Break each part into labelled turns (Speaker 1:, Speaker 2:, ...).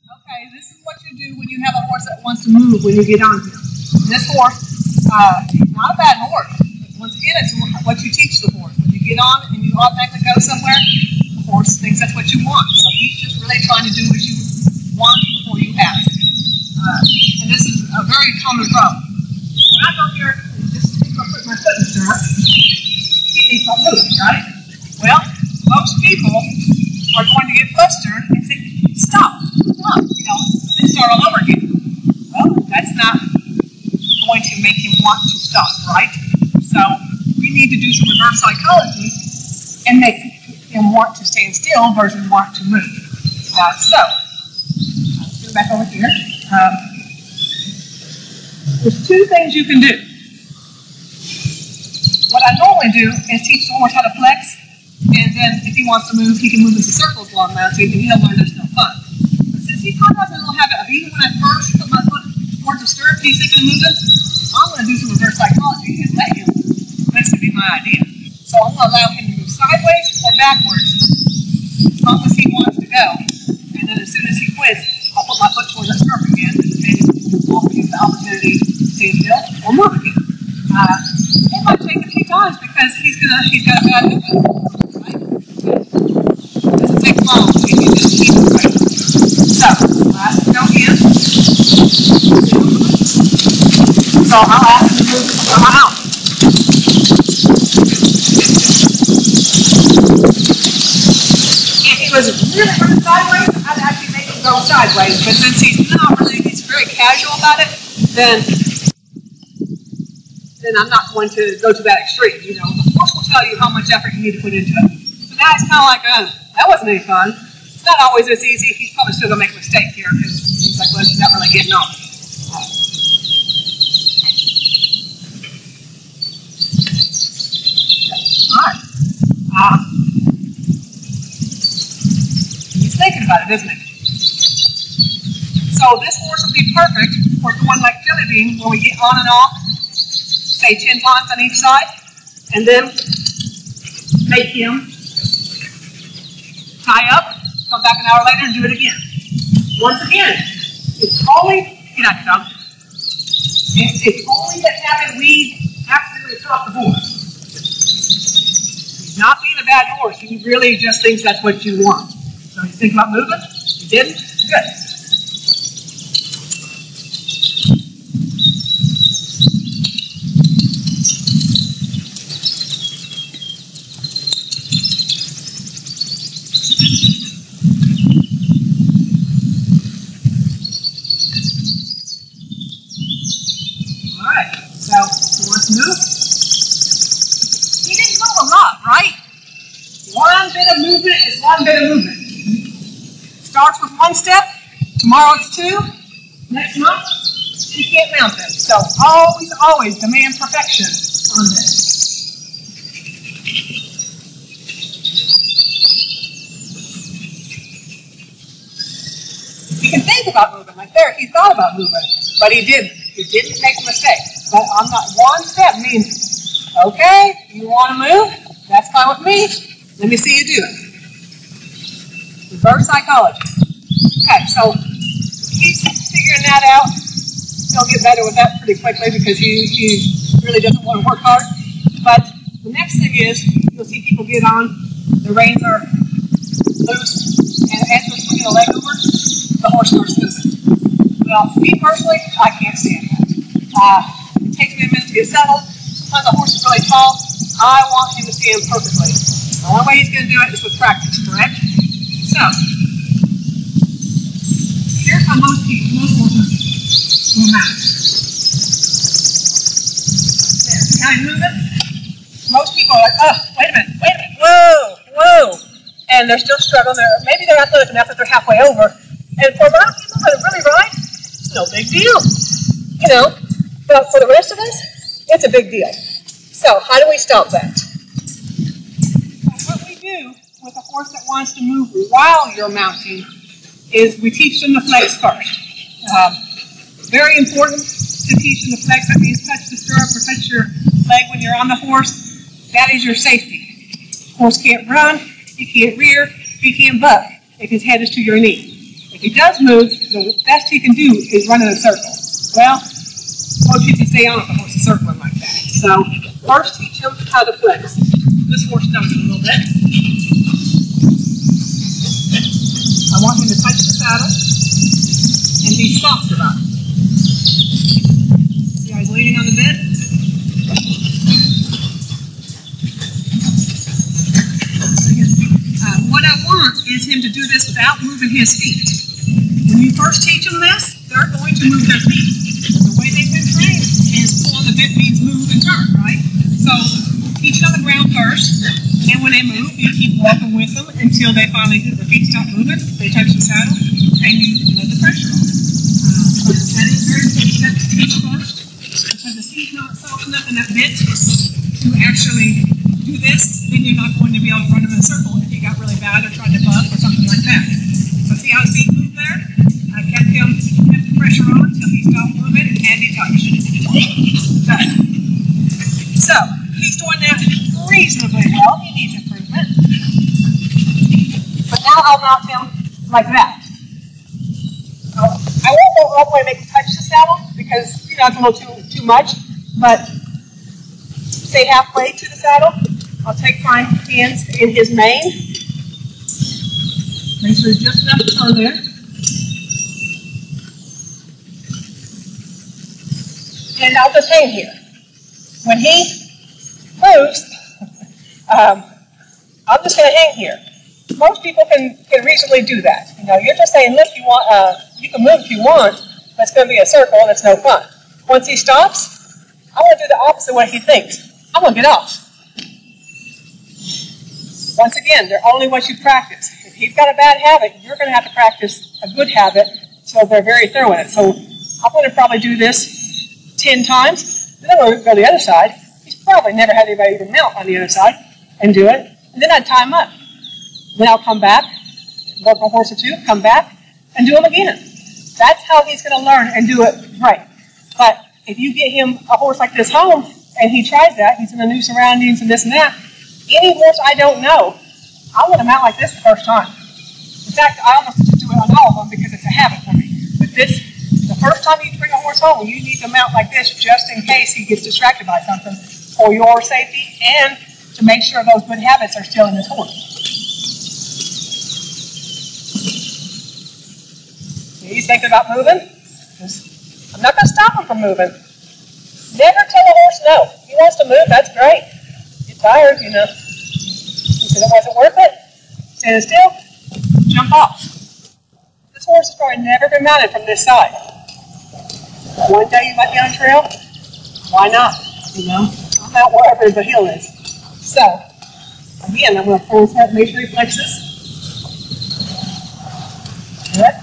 Speaker 1: Okay, this is what you do when you have a horse that wants to move when you get on him. This horse is not a bad horse. Once again, it's what you teach the horse. When you get on and you automatically go somewhere, the horse thinks that's what you want. So he's just really trying to do what you want before you ask. And this is a very common problem. When I go here and just think I'll put my foot in the stirrup, he thinks I'm moving, right? Well, most people are going to get flustered and say, stop, stop, then start all over again. Well, that's not going to make him want to stop, right? So we need to do some reverse psychology and make him want to stand still versus want to move. Let's go back over here. There's two things you can do. What I normally do is teach the horse how to flex, and then if he wants to move, he can move into circles while I'm mounting, and he'll learn there's no fun. But since he kind of has a little habit of even when I first put my foot towards the stirrup, he's thinking of moving, I'm going to do some reverse psychology and let him listen to my idea. So I'm going to allow him to move sideways or backwards as long as he wants to go. And then as soon as he quits, I'll put my foot towards that stirrup again and offer him the opportunity to stand still or move again. It might take a few times because he's got a bad habit. Right? It doesn't take long to get him to keep it right. So, last go in. So I'll ask him to move from my out. If he was really running sideways, I'd actually make him go sideways. But since he's not really, he's very casual about it, then I'm not going to go to that extreme. The horse will tell you how much effort you need to put into it. So now it's kind of like, that wasn't any fun. It's not always this easy. He's probably still going to make a mistake here because he's like, well, he's not really getting on. Alright. He's thinking about it, isn't he? So this horse will be perfect for doing like Jelly Bean when we get on and off, say 10 times on each side, and then make him tie up, come back an hour later and do it again. Once again, it's only, dog. It's only the habit we absolutely taught the horse. He's not being a bad horse. He really just thinks that's what you want. So he's thinking about moving. He didn't? Good. Move. He didn't move a lot, right? One bit of movement is one bit of movement. Starts with one step, tomorrow it's two, next month he can't mount them. So always demand perfection on this. He can think about moving, like there, he thought about moving, but he didn't. He didn't make a mistake. But on that one step means, okay, you want to move? That's fine with me. Let me see you do it. Reverse psychology. Okay, so he's figuring that out. He'll get better with that pretty quickly because he really doesn't want to work hard. But the next thing is, you'll see people get on, the reins are loose, and as they're swinging a leg over, the horse starts moving. Well, me personally, I can't stand that. It takes me a minute to get settled. Sometimes the horse is really tall. I want him to stand perfectly. The only way he's going to do it is with practice, correct? So, here's how most horses will mount. There, see how he's moving? Most people are like, oh, wait a minute, whoa. And they're still struggling. Maybe they're athletic enough that they're halfway over. And for a lot of people that are really right, it's no big deal. But for the rest of us, it's a big deal. So, how do we stop that? What we do with a horse that wants to move while you're mounting is we teach them to flex first. Very important to teach them to flex. That means touch the stirrup or touch your leg when you're on the horse. That is your safety. The horse can't run, he can't rear, he can't buck if his head is to your knee. If he does move, the best he can do is run in a circle. Well, most you can stay on if the horse is circling like that. So first teach him how to flex. This horse knows it a little bit. I want him to touch the saddle and be soft about it. See how he's leaning on the bit? What I want is him to do this without moving his feet. When you first teach them this, they're going to move their feet. The way they've been trained is pull on the bit means move and turn, right? So teach it on the ground first, and when they move, you keep walking with them until they finally, their feet stop moving, they touch the saddle, and you let the pressure on. That is very important to teach first, because if he's not soft enough in that bit to actually do this, then you're not going to be able to run him in a circle if you got really bad or tried to buck or something like that. So see how his feet move there? I kept the pressure on until he stopped moving and he touched. Good. So he's doing that reasonably well. He needs improvement. But now I'll mount him like that. I won't go all the way and make him touch the saddle because it's a little too much. But say halfway to the saddle, I'll take my hands in his mane. Make sure there's just enough to turn there. And I'll just hang here. When he moves, I'm just going to hang here. Most people can reasonably do that. You're just saying, look, you can move if you want, but it's going to be a circle and it's no fun. Once he stops, I want to do the opposite of what he thinks. I'm going to get off. Once again, they're only what you practice. If he's got a bad habit, you're going to have to practice a good habit so they're very thorough in it. So I'm going to probably do this 10 times, then I'm going to go to the other side. He's probably never had anybody even mount on the other side and do it. And then I'd tie him up. Then I'll come back, work a horse or two, come back, and do them again. That's how he's going to learn and do it right. But if you get him a horse like this home, and he tries that, he's in the new surroundings and this and that, any horse I don't know, I want to mount like this the first time. In fact, I almost do it on all of them because it's a habit for me. But this, the first time you bring a horse home, you need to mount like this just in case he gets distracted by something for your safety and to make sure those good habits are still in this horse. He's thinking about moving. I'm not going to stop him from moving. Never tell a horse no. He wants to move, that's great. Get tired, He said it wasn't worth it. Stand still, jump off. This horse has probably never been mounted from this side. One day you might be on trail. Why not? I'm out wherever the hill is. So, again, I'm going to pull his head, make sure he flexes. Good.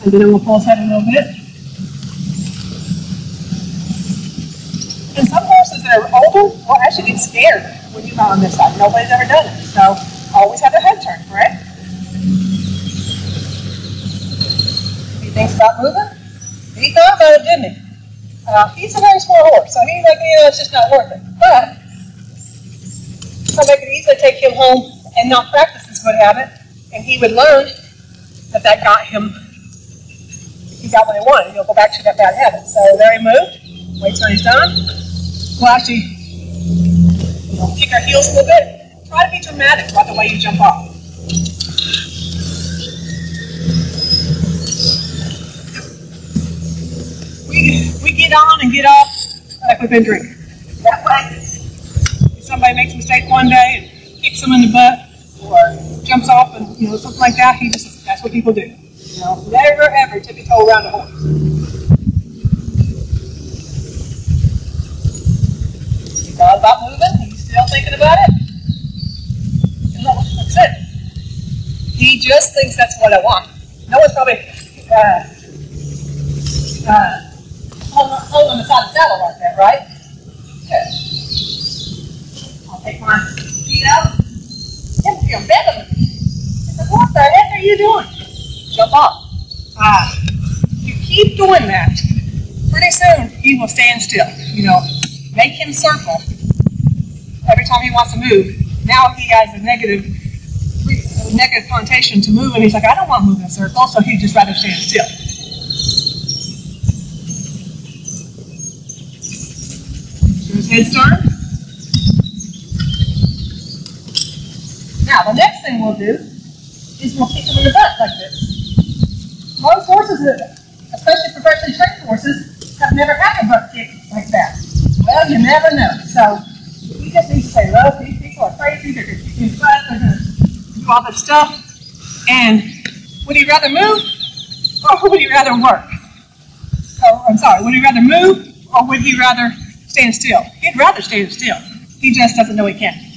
Speaker 1: And then I'm going to pull his head a little bit. And some horses that are older will actually get scared when you mount on this side. Nobody's ever done it. So always have their head turned, correct? He thinks about moving. He thought about it, didn't he? He's a very smart horse, so he's like, it's just not worth it. But somebody could easily take him home and not practice this good habit, and he would learn that got him, he got what he wanted. He'll go back to that bad habit. So there he moved. Wait till he's done. We'll actually kick our heels a little bit. Try to be dramatic about the way you jump off. We get on and get off like we've been drinking. That way, if somebody makes a mistake one day and kicks them in the butt or jumps off and something like that, that's what people do. Never ever tippy-toe around a horse. He thought about moving. He's still thinking about it. And that's it. He just thinks that's what I want. No one's probably holding the side of the saddle like that, right? Good. I'll take my feet out. You're better than me. I said, what the heck are you doing? Jump off. You keep doing that, pretty soon he will stand still. Make him circle every time he wants to move. Now he has a negative negative connotation to move, and he's like, I don't want to move in a circle, so he'd just rather stand still. His head's turned. Now, the next thing we'll do is we'll kick him in the butt like this. Most horses, especially professionally trained horses, have never had a butt kick like that. Well, you never know. So, we just need to say, look, these people are crazy, they're going to kick his butt, they're going to do all this stuff. And would he rather move, or would he rather work? Oh, I'm sorry, would he rather move, or would he rather stand still? He'd rather stand still. He just doesn't know he can.